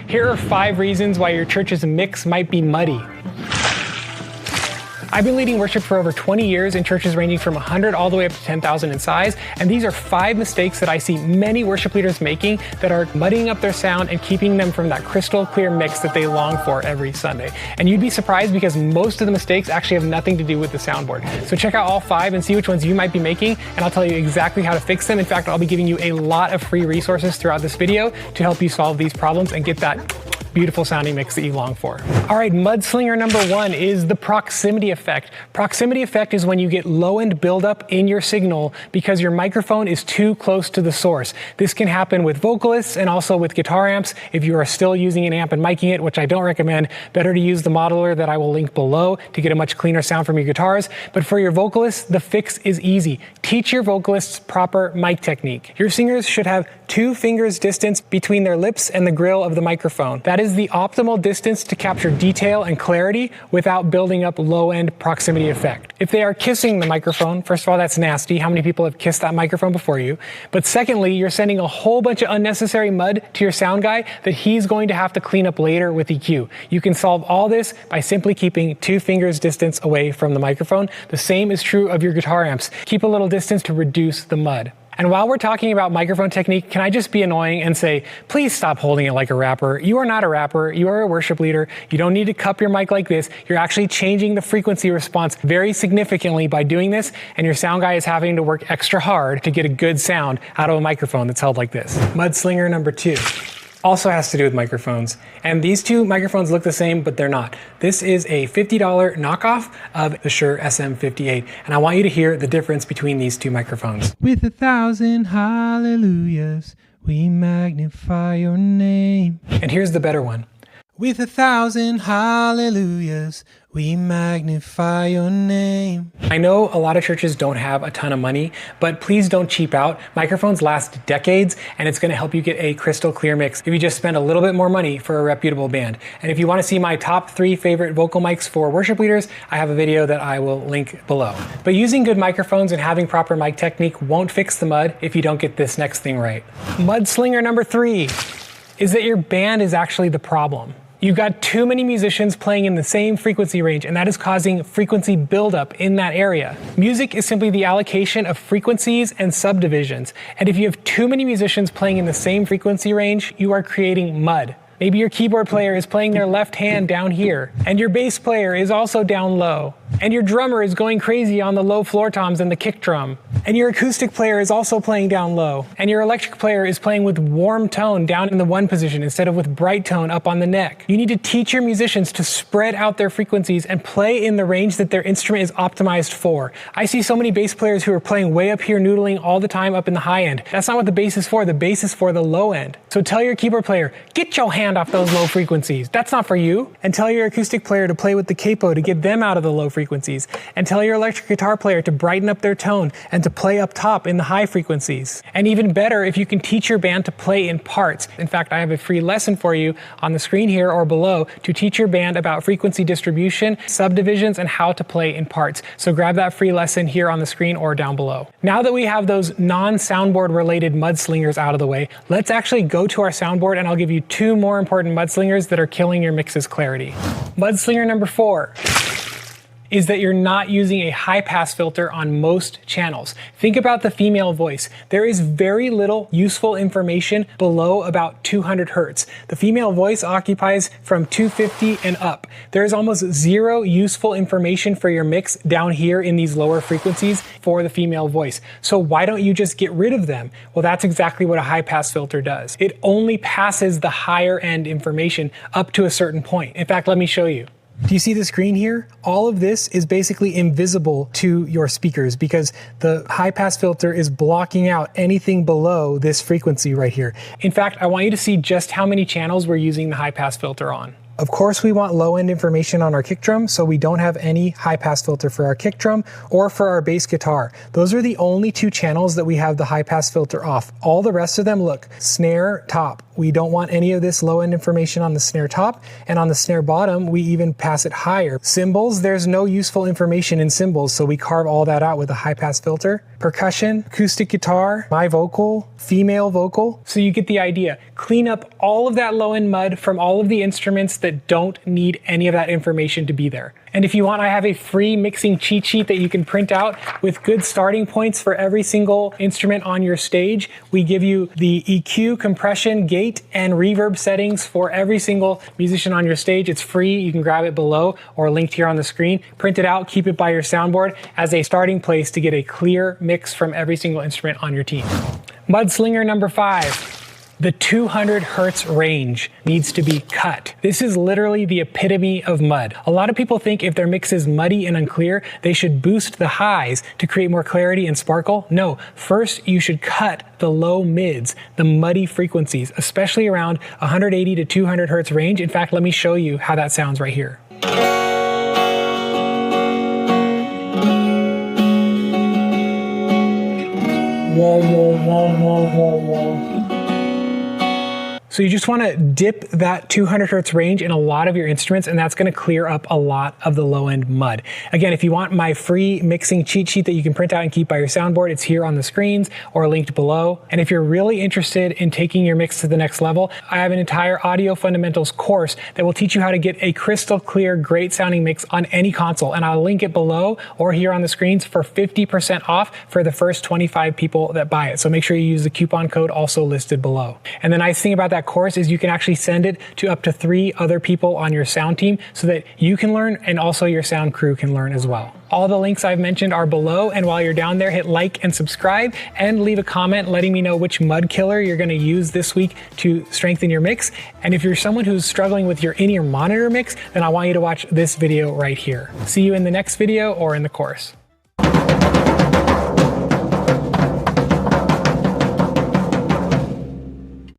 Here are 5 reasons why your church's mix might be muddy. I've been leading worship for over 20 years in churches ranging from 100 all the way up to 10,000 in size, and these are 5 mistakes that I see many worship leaders making that are muddying up their sound and keeping them from that crystal clear mix that they long for every Sunday. And you'd be surprised because most of the mistakes actually have nothing to do with the soundboard. So check out all 5 and see which ones you might be making, and I'll tell you exactly how to fix them. In fact, I'll be giving you a lot of free resources throughout this video to help you solve these problems and get that beautiful sounding mix that you long for. All right, mudslinger number 1 is the proximity effect. Proximity effect is when you get low end buildup in your signal because your microphone is too close to the source. This can happen with vocalists and also with guitar amps. If you are still using an amp and miking it, which I don't recommend, better to use the modeler that I will link below to get a much cleaner sound from your guitars. But for your vocalists, the fix is easy. Teach your vocalists proper mic technique. Your singers should have 2 fingers distance between their lips and the grill of the microphone. That is the optimal distance to capture detail and clarity without building up low-end proximity effect. If they are kissing the microphone, first of all, that's nasty. How many people have kissed that microphone before you? But secondly, you're sending a whole bunch of unnecessary mud to your sound guy that he's going to have to clean up later with EQ. You can solve all this by simply keeping 2 fingers distance away from the microphone. The same is true of your guitar amps. Keep a little distance to reduce the mud. And while we're talking about microphone technique, can I just be annoying and say, please stop holding it like a rapper. You are not a rapper, you are a worship leader. You don't need to cup your mic like this. You're actually changing the frequency response very significantly by doing this, and your sound guy is having to work extra hard to get a good sound out of a microphone that's held like this. Mudslinger number 2. Also has to do with microphones. And these 2 microphones look the same, but they're not. This is a $50 knockoff of the Shure SM58. And I want you to hear the difference between these 2 microphones. With 1,000 hallelujahs, we magnify your name. And here's the better one. With 1,000 hallelujahs, we magnify your name. I know a lot of churches don't have a ton of money, but please don't cheap out. Microphones last decades, and it's gonna help you get a crystal clear mix if you just spend a little bit more money for a reputable band. And if you wanna see my top 3 favorite vocal mics for worship leaders, I have a video that I will link below. But using good microphones and having proper mic technique won't fix the mud if you don't get this next thing right. Mudslinger number 3 is that your band is actually the problem. You've got too many musicians playing in the same frequency range, and that is causing frequency buildup in that area. Music is simply the allocation of frequencies and subdivisions. And if you have too many musicians playing in the same frequency range, you are creating mud. Maybe your keyboard player is playing their left hand down here, and your bass player is also down low. And your drummer is going crazy on the low floor toms and the kick drum. And your acoustic player is also playing down low. And your electric player is playing with warm tone down in the 1 position instead of with bright tone up on the neck. You need to teach your musicians to spread out their frequencies and play in the range that their instrument is optimized for. I see so many bass players who are playing way up here noodling all the time up in the high end. That's not what the bass is for. The bass is for the low end. So tell your keyboard player, get your hand off those low frequencies. That's not for you. And tell your acoustic player to play with the capo to get them out of the low frequencies. And tell your electric guitar player to brighten up their tone and to play up top in the high frequencies. And even better if you can teach your band to play in parts. In fact, I have a free lesson for you on the screen here or below to teach your band about frequency distribution, subdivisions, and how to play in parts. So grab that free lesson here on the screen or down below. Now that we have those non-soundboard related mudslingers out of the way, let's actually go to our soundboard and I'll give you 2 more important mudslingers that are killing your mix's clarity. Mudslinger number 4 is that you're not using a high pass filter on most channels. Think about the female voice. There is very little useful information below about 200 hertz. The female voice occupies from 250 and up. There is almost 0 useful information for your mix down here in these lower frequencies for the female voice. So why don't you just get rid of them? Well, that's exactly what a high pass filter does. It only passes the higher end information up to a certain point. In fact, let me show you. Do you see the screen here? All of this is basically invisible to your speakers because the high pass filter is blocking out anything below this frequency right here. In fact, I want you to see just how many channels we're using the high pass filter on. Of course, we want low-end information on our kick drum, so we don't have any high-pass filter for our kick drum or for our bass guitar. Those are the only 2 channels that we have the high-pass filter off. All the rest of them, look, snare top. We don't want any of this low-end information on the snare top, and on the snare bottom, we even pass it higher. Cymbals, there's no useful information in cymbals, so we carve all that out with a high-pass filter. percussion, acoustic guitar, my vocal, female vocal. So you get the idea. Clean up all of that low-end mud from all of the instruments that don't need any of that information to be there. And if you want, I have a free mixing cheat sheet that you can print out with good starting points for every single instrument on your stage. We give you the EQ, compression, gate, and reverb settings for every single musician on your stage. It's free. You can grab it below or linked here on the screen. Print it out, keep it by your soundboard as a starting place to get a clear mix from every single instrument on your team. Mudslinger number 5. The 200 hertz range needs to be cut. This is literally the epitome of mud. A lot of people think if their mix is muddy and unclear, they should boost the highs to create more clarity and sparkle. No, first you should cut the low mids, the muddy frequencies, especially around 180 to 200 hertz range. In fact, let me show you how that sounds right here. Whoa, whoa, whoa, whoa, whoa, whoa. So you just want to dip that 200 hertz range in a lot of your instruments, and that's going to clear up a lot of the low-end mud. Again, if you want my free mixing cheat sheet that you can print out and keep by your soundboard, it's here on the screens or linked below. And if you're really interested in taking your mix to the next level, I have an entire audio fundamentals course that will teach you how to get a crystal clear, great sounding mix on any console. And I'll link it below or here on the screens for 50% off for the first 25 people that buy it. So make sure you use the coupon code also listed below. And the nice thing about that course is you can actually send it to up to 3 other people on your sound team so that you can learn and also your sound crew can learn as well. All the links I've mentioned are below, and while you're down there, hit like and subscribe and leave a comment letting me know which mud killer you're going to use this week to strengthen your mix. And if you're someone who's struggling with your in-ear monitor mix, then I want you to watch this video right here. See you in the next video or in the course.